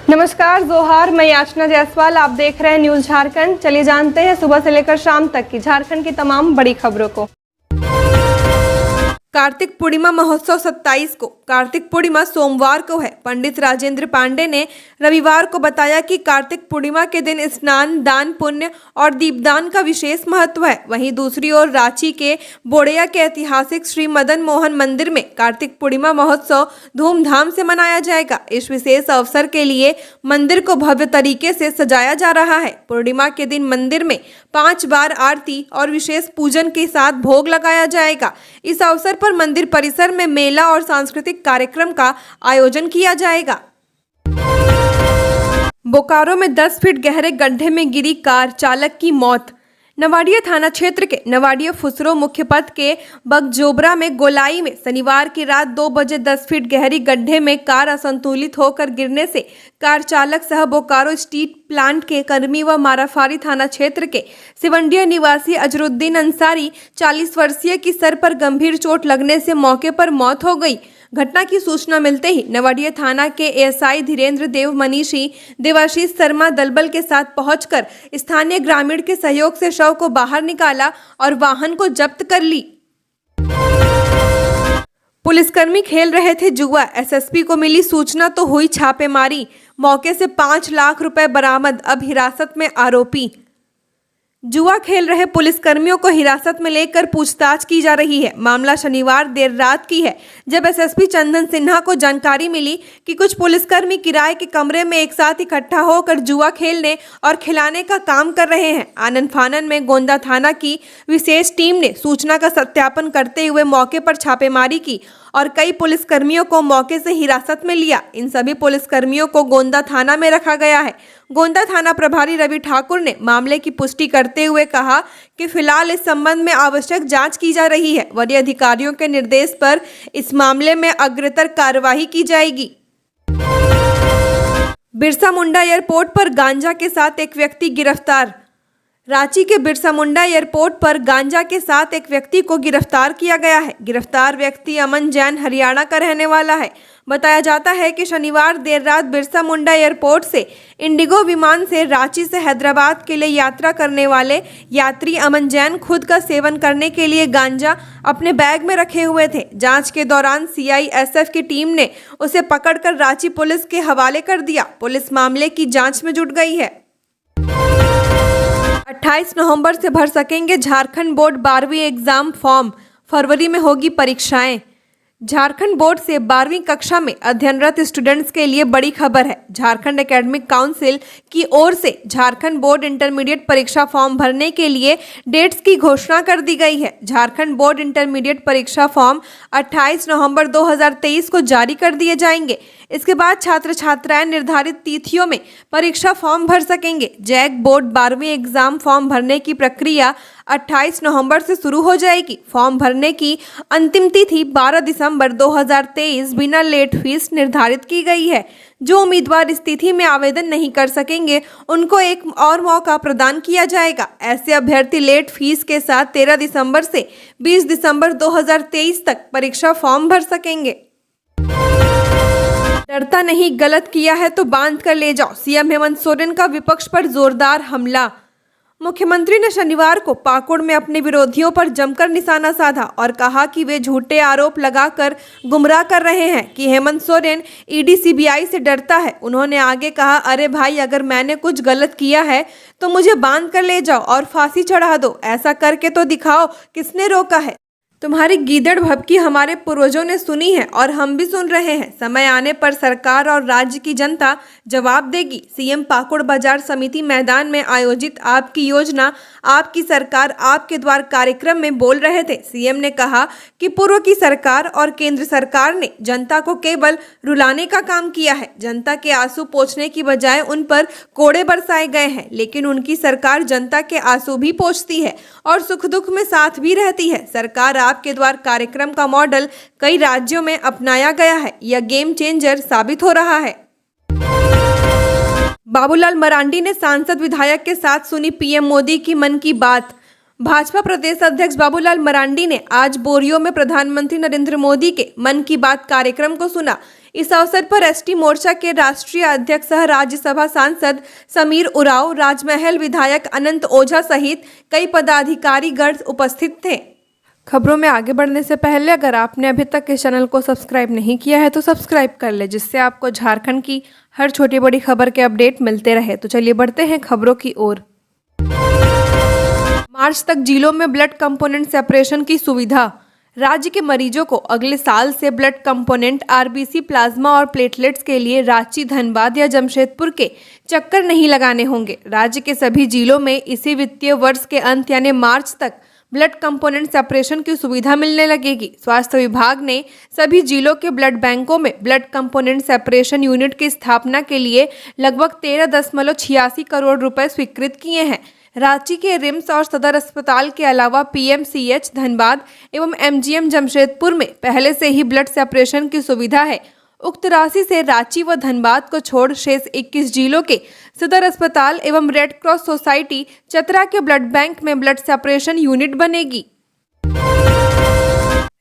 नमस्कार, जोहार। मैं याचना जायसवाल, आप देख रहे हैं न्यूज झारखंड। चलिए जानते हैं सुबह से लेकर शाम तक की झारखंड की तमाम बड़ी खबरों को। कार्तिक पूर्णिमा महोत्सव 27 को। कार्तिक पूर्णिमा सोमवार को है। पंडित राजेंद्र पांडे ने रविवार को बताया कि कार्तिक पूर्णिमा के दिन स्नान, दान पुण्य और दीपदान का विशेष महत्व है। वहीं दूसरी ओर रांची के बोड़िया के ऐतिहासिक श्री मदन मोहन मंदिर में कार्तिक पूर्णिमा महोत्सव धूमधाम से मनाया जाएगा। इस विशेष अवसर के लिए मंदिर को भव्य तरीके से सजाया जा रहा है। पूर्णिमा के दिन मंदिर में 5 बार आरती और विशेष पूजन के साथ भोग लगाया जाएगा। इस अवसर पर मंदिर परिसर में मेला और सांस्कृतिक कार्यक्रम का आयोजन किया जाएगा। बोकारो में 10 फीट गहरे गड्ढे में गिरी कार, चालक की मौत। नवाड़िया थाना क्षेत्र के नवाड़िया फुसरो मुख्य पथ के बगजोबरा में गोलाई में शनिवार की रात 2 बजे 10 फीट गहरी गड्ढे में कार असंतुलित होकर गिरने से कार चालक सह बोकारो स्टील प्लांट के कर्मी व माराफारी थाना क्षेत्र के सिवंडिया निवासी अजरुद्दीन अंसारी 40 वर्षीय की सर पर गंभीर चोट लगने से मौके पर मौत हो गई। घटना की सूचना मिलते ही नवाड़िया थाना के एएसआई धीरेन्द्र देव मनीषी देवाशीष शर्मा दलबल के साथ पहुंचकर स्थानीय ग्रामीण के सहयोग से शव को बाहर निकाला और वाहन को जब्त कर ली। पुलिसकर्मी खेल रहे थे जुआ, एसएसपी को मिली सूचना तो हुई छापेमारी। मौके से 5 लाख रुपए बरामद, अब हिरासत में आरोपी। जुआ खेल रहे पुलिसकर्मियों को हिरासत में लेकर पूछताछ की जा रही है। मामला शनिवार देर रात की है, जब एसएसपी चंदन सिन्हा को जानकारी मिली कि कुछ पुलिसकर्मी किराए के कमरे में एक साथ इकट्ठा होकर जुआ खेलने और खिलाने का काम कर रहे हैं। आनन फानन में गोंदा थाना की विशेष टीम ने सूचना का सत्यापन करते हुए मौके पर छापेमारी की और कई पुलिसकर्मियों को मौके से हिरासत में लिया। इन सभी पुलिसकर्मियों को गोंदा थाना में रखा गया है। गोंदा थाना प्रभारी रवि ठाकुर ने मामले की पुष्टि करते हुए कहा कि फिलहाल इस संबंध में आवश्यक जांच की जा रही है। वरीय अधिकारियों के निर्देश पर इस मामले में अग्रतर कार्यवाही की जाएगी। बिरसा मुंडा एयरपोर्ट पर गांजा के साथ एक व्यक्ति गिरफ्तार। रांची के बिरसा मुंडा एयरपोर्ट पर गांजा के साथ एक व्यक्ति को गिरफ्तार किया गया है। गिरफ्तार व्यक्ति अमन जैन हरियाणा का रहने वाला है। बताया जाता है कि शनिवार देर रात बिरसा मुंडा एयरपोर्ट से इंडिगो विमान से रांची से हैदराबाद के लिए यात्रा करने वाले यात्री अमन जैन खुद का सेवन करने के लिए गांजा अपने बैग में रखे हुए थे। जांच के दौरान सीआईएसएफ की टीम ने उसे पकड़कर रांची पुलिस के हवाले कर दिया। पुलिस मामले की जाँच में जुट गई है। 28 नवंबर से भर सकेंगे झारखंड बोर्ड 12वीं एग्जाम फॉर्म, फरवरी में होगी परीक्षाएं। झारखंड बोर्ड से 12वीं कक्षा में अध्ययनरत स्टूडेंट्स के लिए बड़ी खबर है। झारखंड एकेडमिक काउंसिल की ओर से झारखंड बोर्ड इंटरमीडिएट परीक्षा फॉर्म भरने के लिए डेट्स की घोषणा कर दी गई है। झारखंड बोर्ड इंटरमीडिएट परीक्षा फॉर्म 28 नवंबर 2023 को जारी कर दिए जाएंगे। इसके बाद छात्र छात्राएं निर्धारित तिथियों में परीक्षा फॉर्म भर सकेंगे। जैक बोर्ड 12वीं एग्जाम फॉर्म भरने की प्रक्रिया 28 नवंबर से शुरू हो जाएगी। फॉर्म भरने की अंतिम तिथि 12 दिसंबर 2023 बिना लेट फीस निर्धारित की गई है। जो उम्मीदवार इस तिथि में आवेदन नहीं कर सकेंगे उनको एक और मौका प्रदान किया जाएगा। ऐसे अभ्यर्थी लेट फीस के साथ 13 दिसंबर से 20 दिसंबर 2023 तक परीक्षा फॉर्म भर सकेंगे। डरता नहीं, गलत किया है तो बांध कर ले जाओ, सीएम हेमंत सोरेन का विपक्ष पर जोरदार हमला। मुख्यमंत्री ने शनिवार को पाकुड़ में अपने विरोधियों पर जमकर निशाना साधा और कहा कि वे झूठे आरोप लगाकर गुमराह कर रहे हैं कि हेमंत सोरेन ईडी सीबीआई से डरता है। उन्होंने आगे कहा, अरे भाई, अगर मैंने कुछ गलत किया है तो मुझे बांध कर ले जाओ और फांसी चढ़ा दो। ऐसा करके तो दिखाओ, किसने रोका है? तुम्हारी गीदड़ भभकी हमारे पूर्वजों ने सुनी है और हम भी सुन रहे हैं। समय आने पर सरकार और राज्य की जनता जवाब देगी। सीएम पाकुड़ बाजार समिति मैदान में आयोजित आपकी योजना आपकी सरकार आपके द्वार कार्यक्रम में बोल रहे थे। सीएम ने कहा कि पूर्व की सरकार और केंद्र सरकार ने जनता को केवल रुलाने का काम किया है। जनता के आंसू पोंछने की बजाय उन पर कोड़े बरसाए गए हैं, लेकिन उनकी सरकार जनता के आंसू भी पोंछती है और सुख दुख में साथ भी रहती है। सरकार आपके द्वार कार्यक्रम का मॉडल कई राज्यों में अपनाया गया है। यह गेम चेंजर साबित हो रहा है। बाबूलाल मरांडी ने सांसद विधायक के साथ सुनी पीएम मोदी की मन की बात। भाजपा प्रदेश अध्यक्ष बाबूलाल मरांडी ने आज बोरियो में प्रधानमंत्री नरेंद्र मोदी के मन की बात कार्यक्रम को सुना। इस अवसर पर एसटी मोर्चा के राष्ट्रीय अध्यक्ष सह राज्यसभा सांसद समीर उरांव, राजमहल विधायक अनंत ओझा सहित कई पदाधिकारीगण उपस्थित थे। खबरों में आगे बढ़ने से पहले अगर आपने अभी तक इस चैनल को सब्सक्राइब नहीं किया है तो सब्सक्राइब कर ले, जिससे आपको झारखंड की हर छोटी बड़ी खबर के अपडेट मिलते रहे। तो चलिए बढ़ते हैं खबरों की ओर। मार्च तक जिलों में ब्लड कंपोनेंट सेपरेशन की सुविधा। राज्य के मरीजों को अगले साल से ब्लड कंपोनेंट, आरबीसी, प्लाज्मा और प्लेटलेट्स के लिए रांची, धनबाद या जमशेदपुर के चक्कर नहीं लगाने होंगे। राज्य के सभी जिलों में इसी वित्तीय वर्ष के अंत यानी मार्च तक ब्लड कंपोनेंट सेपरेशन की सुविधा मिलने लगेगी। स्वास्थ्य विभाग ने सभी जिलों के ब्लड बैंकों में ब्लड कंपोनेंट सेपरेशन यूनिट की स्थापना के लिए लगभग 13.86 करोड़ रुपए स्वीकृत किए हैं। रांची के रिम्स और सदर अस्पताल के अलावा पीएमसीएच धनबाद एवं एमजीएम जमशेदपुर में पहले से ही ब्लड सेपरेशन की सुविधा है। उक्त राशि से रांची व धनबाद को छोड़ शेष 21 जिलों के सदर अस्पताल एवं रेड क्रॉस सोसाइटी चतरा के ब्लड बैंक में ब्लड सेपरेशन यूनिट बनेगी।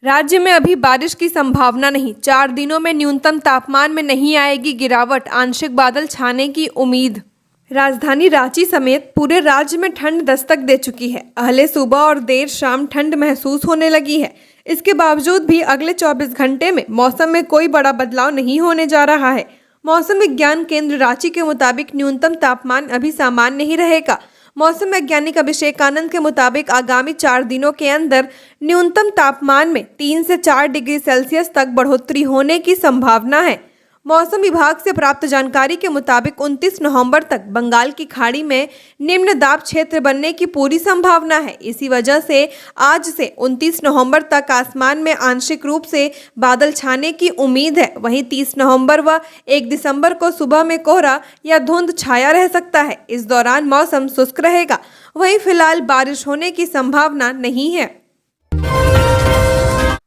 राज्य में अभी बारिश की संभावना नहीं। 4 दिनों में न्यूनतम तापमान में नहीं आएगी गिरावट, आंशिक बादल छाने की उम्मीद। राजधानी रांची समेत पूरे राज्य में ठंड दस्तक दे चुकी है। अहले सुबह और देर शाम ठंड महसूस होने लगी है। इसके बावजूद भी अगले 24 घंटे में मौसम में कोई बड़ा बदलाव नहीं होने जा रहा है। मौसम विज्ञान केंद्र रांची के मुताबिक न्यूनतम तापमान अभी सामान्य ही रहेगा। मौसम वैज्ञानिक अभिषेक आनंद के मुताबिक आगामी 4 दिनों के अंदर न्यूनतम तापमान में 3 से 4 डिग्री सेल्सियस तक बढ़ोतरी होने की संभावना है। मौसम विभाग से प्राप्त जानकारी के मुताबिक 29 नवंबर तक बंगाल की खाड़ी में निम्न दाब क्षेत्र बनने की पूरी संभावना है। इसी वजह से आज से 29 नवंबर तक आसमान में आंशिक रूप से बादल छाने की उम्मीद है। वहीं 30 नवंबर व 1 दिसंबर को सुबह में कोहरा या धुंध छाया रह सकता है। इस दौरान मौसम शुष्क रहेगा। वहीं फिलहाल बारिश होने की संभावना नहीं है।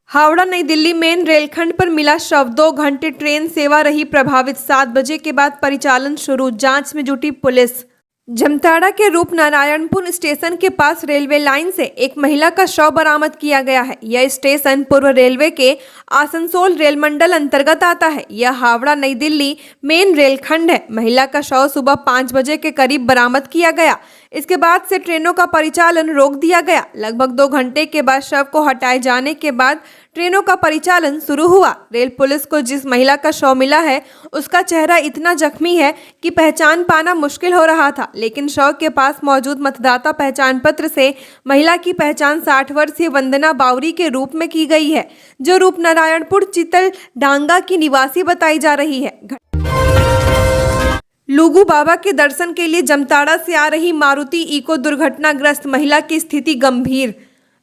हावड़ा नई दिल्ली मेन रेलखंड पर मिला शव। 2 घंटे ट्रेन सेवा रही प्रभावित। 7 बजे के बाद परिचालन शुरू। जांच में जुटी पुलिस। जमताड़ा के रूपनारायणपुर स्टेशन के पास रेलवे लाइन से एक महिला का शव बरामद किया गया है। यह स्टेशन पूर्व रेलवे के आसनसोल रेल मंडल अंतर्गत आता है। यह हावड़ा नई दिल्ली मेन रेलखंड है। महिला का शव सुबह 5 बजे के करीब बरामद किया गया। इसके बाद से ट्रेनों का परिचालन रोक दिया गया। लगभग 2 घंटे के बाद शव को हटाए जाने के बाद ट्रेनों का परिचालन शुरू हुआ। रेल पुलिस को जिस महिला का शव मिला है उसका चेहरा इतना जख्मी है कि पहचान पाना मुश्किल हो रहा था, लेकिन शव के पास मौजूद मतदाता पहचान पत्र से महिला की पहचान 60 वर्षीय वंदना बावरी के रूप में की गई है, जो रूपनारायणपुर चितल डांगा की निवासी बताई जा रही है। लुगु बाबा के दर्शन के लिए जमताड़ा से आ रही मारुति इको दुर्घटनाग्रस्त, महिला की स्थिति गंभीर।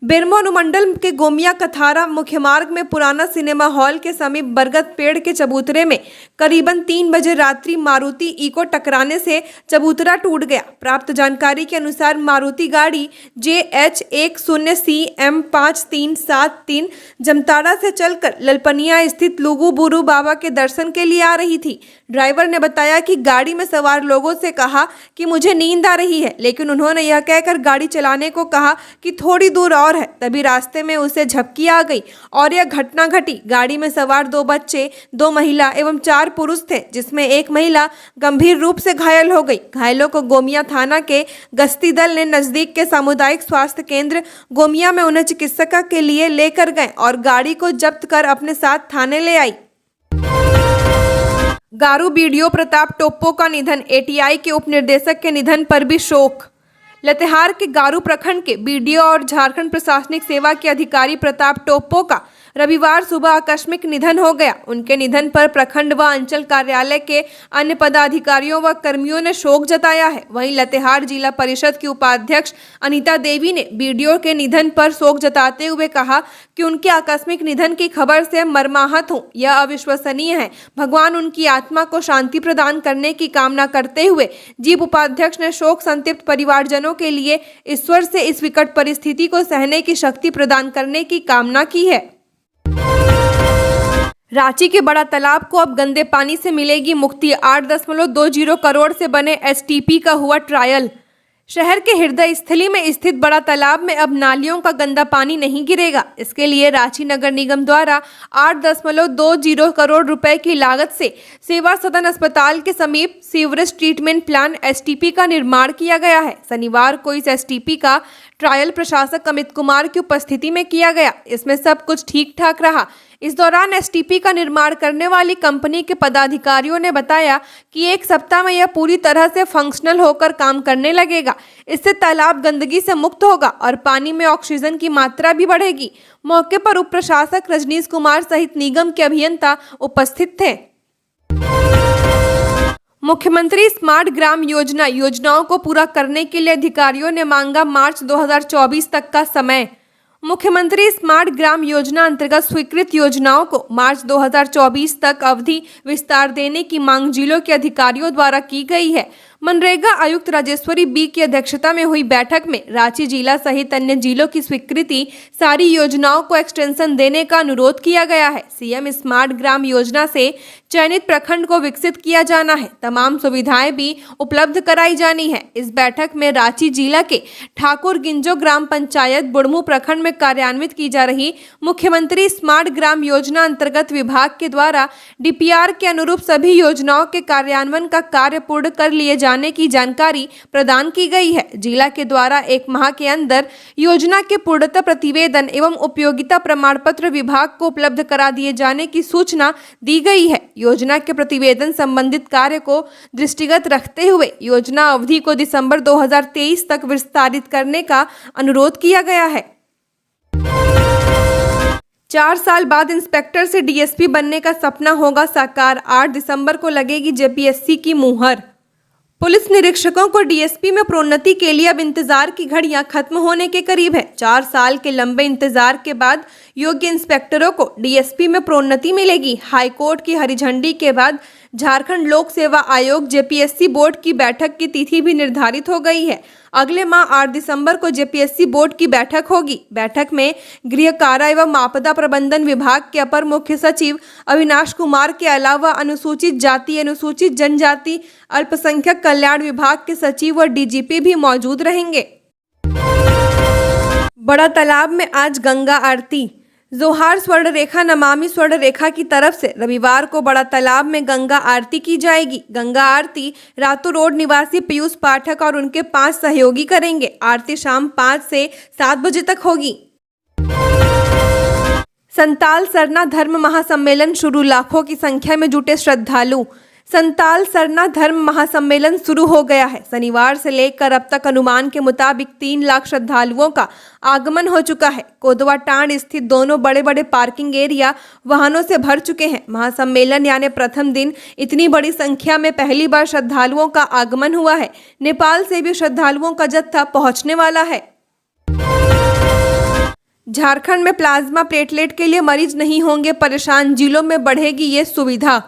बेरमो अनुमंडल के गोमिया कथारा मुख्य मार्ग में पुराना सिनेमा हॉल के समीप बरगद पेड़ के चबूतरे में करीबन 3 बजे रात्रि मारुति इको टकराने से चबूतरा टूट गया। प्राप्त जानकारी के अनुसार मारुति गाड़ी JH10CM5373 जमताड़ा से चलकर ललपनिया स्थित लुगु बुरु बाबा के दर्शन के लिए आ रही थी। ड्राइवर ने बताया कि गाड़ी में सवार लोगों से कहा कि मुझे नींद आ रही है, लेकिन उन्होंने यह कहकर गाड़ी चलाने को कहा कि थोड़ी दूर और है। तभी रास्ते में उसे झपकी आ गई और यह घटना घटी। गाड़ी में सवार 2 बच्चे, 2 महिला एवं 4 पुरुष थे, जिसमें एक महिला गंभीर रूप से घायल हो गई। घायलों को गोमिया थाना के गश्ती दल ने नजदीक के सामुदायिक स्वास्थ्य केंद्र गोमिया में उन्हें चिकित्सा के लिए लेकर गए और गाड़ी को जब्त कर अपने साथ थाने ले आई। गारू बीडीओ प्रताप टोप्पो का निधन। एटीआई के उपनिर्देशक के निधन पर भी शोक। लातेहार के गारू प्रखंड के बीडीओ और झारखंड प्रशासनिक सेवा के अधिकारी प्रताप टोप्पो का रविवार सुबह आकस्मिक निधन हो गया। उनके निधन पर प्रखंड व अंचल कार्यालय के अन्य पदाधिकारियों व कर्मियों ने शोक जताया है। वहीं लातेहार जिला परिषद की उपाध्यक्ष अनीता देवी ने बीडीओ के निधन पर शोक जताते हुए कहा कि उनके आकस्मिक निधन की खबर से मर्माहत हूं। यह अविश्वसनीय है। भगवान उनकी आत्मा को शांति प्रदान करने की कामना करते हुए जीप उपाध्यक्ष ने शोक संतप्त परिवारजनों के लिए ईश्वर से इस विकट परिस्थिति को सहने की शक्ति प्रदान करने की कामना की है। रांची के बड़ा तालाब को अब गंदे पानी से मिलेगी मुक्ति। 8.20 करोड़ से बने एसटीपी का हुआ ट्रायल। शहर के हृदय स्थली में स्थित बड़ा तालाब में अब नालियों का गंदा पानी नहीं गिरेगा। इसके लिए रांची नगर निगम द्वारा 8.20 करोड़ रुपए की लागत से सेवा सदन अस्पताल के समीप सीवरेज ट्रीटमेंट प्लांट एसटीपी का निर्माण किया गया है। शनिवार को इस एसटीपी का ट्रायल प्रशासक अमित कुमार की उपस्थिति में किया गया। इसमें सब कुछ ठीक ठाक रहा। इस दौरान एसटीपी का निर्माण करने वाली कंपनी के पदाधिकारियों ने बताया कि 1 सप्ताह में यह पूरी तरह से फंक्शनल होकर काम करने लगेगा। इससे तालाब गंदगी से मुक्त होगा और पानी में ऑक्सीजन की मात्रा भी बढ़ेगी। मौके पर उप प्रशासक रजनीश कुमार सहित निगम के अभियंता उपस्थित थे। मुख्यमंत्री स्मार्ट ग्राम योजनाओं को पूरा करने के लिए अधिकारियों ने मांगा मार्च 2024 तक का समय। मुख्यमंत्री स्मार्ट ग्राम योजना अंतर्गत स्वीकृत योजनाओं को मार्च 2024 तक अवधि विस्तार देने की मांग जिलों के अधिकारियों द्वारा की गई है। मनरेगा आयुक्त राजेश्वरी बी की अध्यक्षता में हुई बैठक में रांची जिला सहित अन्य जिलों की स्वीकृति सारी योजनाओं को एक्सटेंशन देने का अनुरोध किया गया है। सीएम स्मार्ट ग्राम योजना से चयनित प्रखंड को विकसित किया जाना है। तमाम सुविधाएं भी उपलब्ध कराई जानी है। इस बैठक में रांची जिला के ठाकुर गिंजो ग्राम पंचायत बुढ़मू प्रखंड में कार्यान्वित की जा रही मुख्यमंत्री स्मार्ट ग्राम योजना अंतर्गत विभाग के द्वारा डीपीआर के अनुरूप सभी योजनाओं के कार्यान्वयन का कार्य पूर्ण कर लिए जाने की जानकारी प्रदान की गई है। जिला के द्वारा 1 माह के अंदर योजना के पूर्णता प्रतिवेदन एवं उपयोगिता प्रमाण पत्र विभाग को उपलब्ध करा दिए जाने की सूचना दी गई है। योजना के प्रतिवेदन संबंधित कार्य को दृष्टिगत रखते हुए योजना अवधि को दिसंबर 2023 तक विस्तारित करने का अनुरोध किया गया है। 4 साल बाद इंस्पेक्टर से डीएसपी बनने का सपना होगा साकार। 8 दिसंबर को लगेगी जेपीएससी की मुहर। पुलिस निरीक्षकों को डीएसपी में प्रोन्नति के लिए अब इंतजार की घड़ियां खत्म होने के करीब है। 4 साल के लंबे इंतजार के बाद योग्य इंस्पेक्टरों को डीएसपी में प्रोन्नति मिलेगी। हाईकोर्ट की हरी झंडी के बाद झारखंड लोक सेवा आयोग जेपीएससी बोर्ड की बैठक की तिथि भी निर्धारित हो गई है। अगले माह 8 दिसंबर को जेपीएससी बोर्ड की बैठक होगी। बैठक में गृह कारा एवं आपदा प्रबंधन विभाग के अपर मुख्य सचिव अविनाश कुमार के अलावा अनुसूचित जाति, अनुसूचित जनजाति, अल्पसंख्यक कल्याण विभाग के सचिव और डीजीपी भी मौजूद रहेंगे। बड़ा तालाब में आज गंगा आरती। जोहार स्वर्ण रेखा नमामि स्वर्ण रेखा की तरफ से रविवार को बड़ा तालाब में गंगा आरती की जाएगी। गंगा आरती रातू रोड निवासी पीयूष पाठक और उनके 5 सहयोगी करेंगे। आरती शाम 5 से 7 बजे तक होगी। संताल सरना धर्म महासम्मेलन शुरू। लाखों की संख्या में जुटे श्रद्धालु। संताल सरना धर्म महासम्मेलन शुरू हो गया है। शनिवार से लेकर अब तक अनुमान के मुताबिक 3 लाख श्रद्धालुओं का आगमन हो चुका है। कोदवा टांड स्थित दोनों बड़े बड़े पार्किंग एरिया वाहनों से भर चुके हैं। महासम्मेलन यानी प्रथम दिन इतनी बड़ी संख्या में पहली बार श्रद्धालुओं का आगमन हुआ है। नेपाल से भी श्रद्धालुओं का जत्था पहुंचने वाला है। झारखंड में प्लाज्मा प्लेटलेट के लिए मरीज नहीं होंगे परेशान। जिलों में बढ़ेगी ये सुविधा।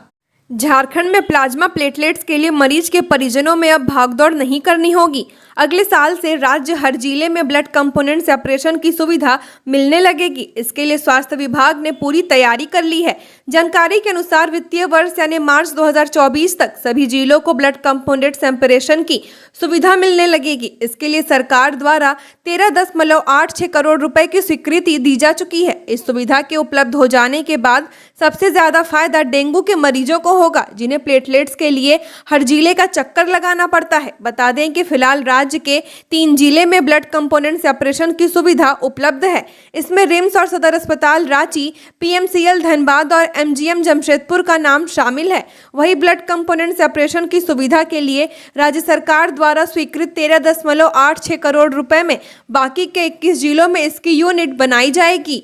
झारखंड में प्लाज्मा प्लेटलेट्स के लिए मरीज के परिजनों में अब भागदौड़ नहीं करनी होगी। अगले साल से राज्य हर जिले में ब्लड कंपोनेंट सेपरेशन की सुविधा मिलने लगेगी। इसके लिए स्वास्थ्य विभाग ने पूरी तैयारी कर ली है। जानकारी के अनुसार वित्तीय वर्ष यानी मार्च 2024 तक सभी जिलों को ब्लड कंपोनेंट सेपरेशन की सुविधा मिलने लगेगी। इसके लिए सरकार द्वारा 13.86 करोड़ रुपए की स्वीकृति दी जा चुकी है। इस सुविधा के उपलब्ध हो जाने के बाद सबसे ज्यादा फायदा डेंगू के मरीजों को होगा, जिन्हें प्लेटलेट्स के लिए हर जिले का चक्कर लगाना पड़ता है। बता दें कि फिलहाल राज्य के 3 जिले में ब्लड कंपोनेंट सेपरेशन की सुविधा उपलब्ध है। इसमें रिम्स और सदर अस्पताल रांची, पीएमसीएल धनबाद और एमजीएम जमशेदपुर का नाम शामिल है। वहीं ब्लड कंपोनेंट सेपरेशन की सुविधा के लिए राज्य सरकार द्वारा स्वीकृत 13.86 करोड़ रुपए में बाकी के 21 जिलों में इसकी यूनिट बनाई जाएगी।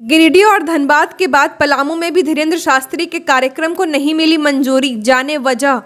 गिरिडीह और धनबाद के बाद पलामू में भी धीरेन्द्र शास्त्री के कार्यक्रम को नहीं मिली मंजूरी, जाने वजह।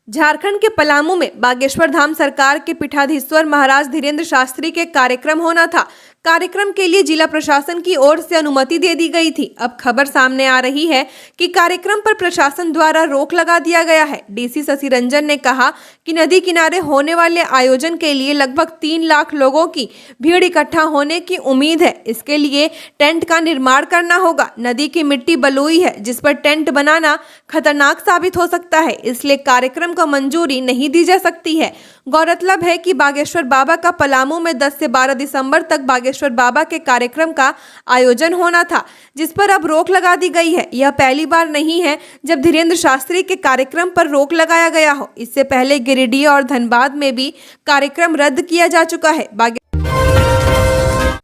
झारखंड के पलामू में बागेश्वर धाम सरकार के पीठाधीश्वर महाराज धीरेन्द्र शास्त्री के कार्यक्रम होना था। कार्यक्रम के लिए जिला प्रशासन की ओर से अनुमति दे दी गई थी। अब खबर सामने आ रही है कि कार्यक्रम पर प्रशासन द्वारा रोक लगा दिया गया है। डीसी शशि रंजन ने कहा कि नदी किनारे होने वाले आयोजन के लिए लगभग 3 लाख लोगों की भीड़ इकट्ठा होने की उम्मीद है। इसके लिए टेंट का निर्माण करना होगा। नदी की मिट्टी बलुई है, जिस पर टेंट बनाना खतरनाक साबित हो सकता है, इसलिए कार्यक्रम को मंजूरी नहीं दी जा सकती है। गौरतलब है कि बागेश्वर बाबा का पलामू में 10 से 12 दिसंबर तक बागेश्वर बाबा के कार्यक्रम का आयोजन होना था, जिस पर अब रोक लगा दी गई है। यह पहली बार नहीं है जब धीरेन्द्र शास्त्री के कार्यक्रम पर रोक लगाया गया हो। इससे पहले गिरिडीह और धनबाद में भी कार्यक्रम रद्द किया जा चुका है।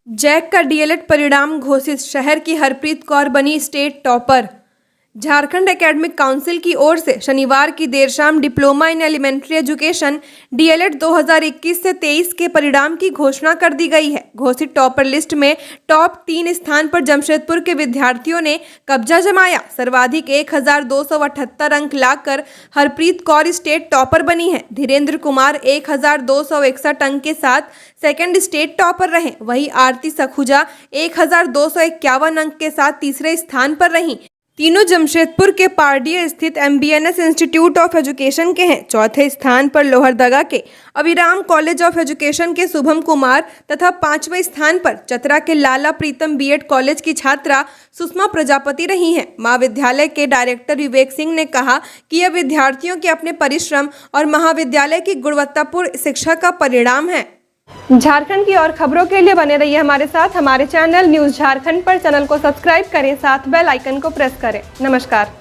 जैक का डीएलएड परिणाम घोषित, शहर की हरप्रीत कौर बनी state topper. Jharkhand academic council की ओर से शनिवार की देर शाम diploma in elementary education DElEd 2021 से 23 के परिणाम की घोषणा कर दी गई है। घोषित टॉपर लिस्ट में टॉप 3 स्थान पर जमशेदपुर के विद्यार्थियों ने कब्जा जमाया। सर्वाधिक 1278 अंक लाकर हरप्रीत कौर स्टेट टॉपर बनी है। धीरेन्द्र कुमार 1261 अंक के साथ सेकंड स्टेट टॉपर रहे। वहीं आरती सखुजा 1251 अंक के साथ तीसरे स्थान पर रहीं। तीनों जमशेदपुर के पारडीह स्थित MBNS इंस्टीट्यूट ऑफ एजुकेशन के हैं। चौथे स्थान पर लोहरदगा के अभिराम कॉलेज ऑफ एजुकेशन के शुभम कुमार तथा 5वें स्थान पर चतरा के लाला प्रीतम बीएड कॉलेज की छात्रा सुषमा प्रजापति रही हैं। महाविद्यालय के डायरेक्टर विवेक सिंह ने कहा कि यह विद्यार्थियों के अपने परिश्रम और महाविद्यालय की गुणवत्तापूर्ण शिक्षा का परिणाम है। झारखंड की और खबरों के लिए बने रहिए हमारे साथ। हमारे चैनल न्यूज़ झारखंड पर चैनल को सब्सक्राइब करें, साथ बेल आइकन को प्रेस करें। नमस्कार।